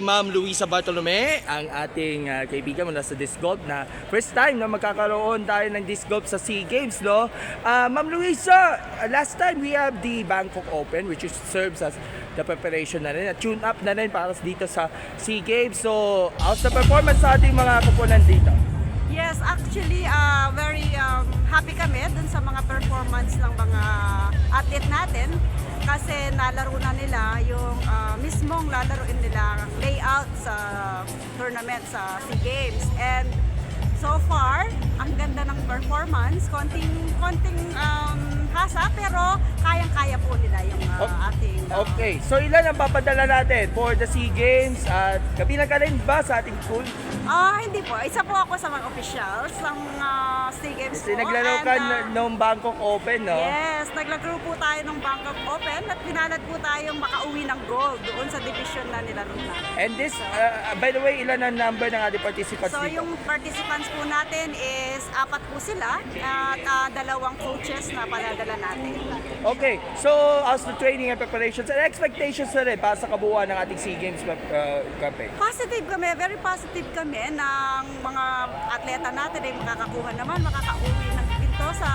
Ma'am Luisa Bartolome, ang ating kaibigan mula sa Disc Golf na first time na magkakaroon tayo ng Disc Golf sa SEA Games, no? Ma'am Luisa, last time we have the Bangkok Open which is serves as the preparation na rin, at tune up na rin para dito sa SEA Games. So, how's the performance sa ating mga kupunan dito? Yes, actually, very happy kami dun sa mga performance ng mga athlete natin kasi nalaro na nila yung mismong lalaroin nila layout sa tournament sa SEA Games. And so far, ang ganda ng performance, konting hasa pero kayang-kaya po nila yung ating... Okay, so ilan ang papadala natin for the SEA Games at kabilang ka rin ba sa ating pool? Hindi po. Isa po ako sa mga officials ng SEA Games Kasi po. naglaro ka noong Bangkok Open, no? Yes, naglaro po tayo ng Bangkok Open at pinalad po tayong makauwi ng gold doon sa division na nilaro natin. And this, by the way, ilan ang number ng ating participants So dito? yung participants po natin is 4 po sila at 2 coaches na paladala natin. Okay, so how's the training and preparations and expectations na rin para sa kabuuan ng ating SEA Games campaign? Positive kami, very positive kami ng mga atleta natin ay makakakuha naman, makakauwi ng ginto sa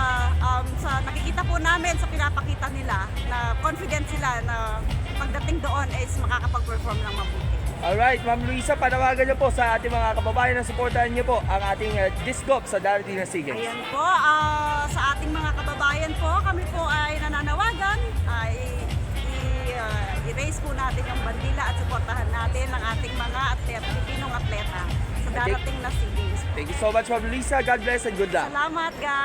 nakikita po namin sa pinapakita nila na confident sila na pagdating doon is makakapag-perform ng mabuti. Alright, Ma'am Luisa, panawagan niyo po sa ating mga kababayan na supportahan niyo po ang ating Disc Golf sa darating na SEA Games. Ayan po, sa ating mga kababayan po, kami po ay nananawagan, i-raise po natin yung bandila at supportahan natin ang ating mga Pilipinong atleta sa darating na SEA Games. Thank you so much, Ma'am Luisa. God bless and good luck. Salamat, guys!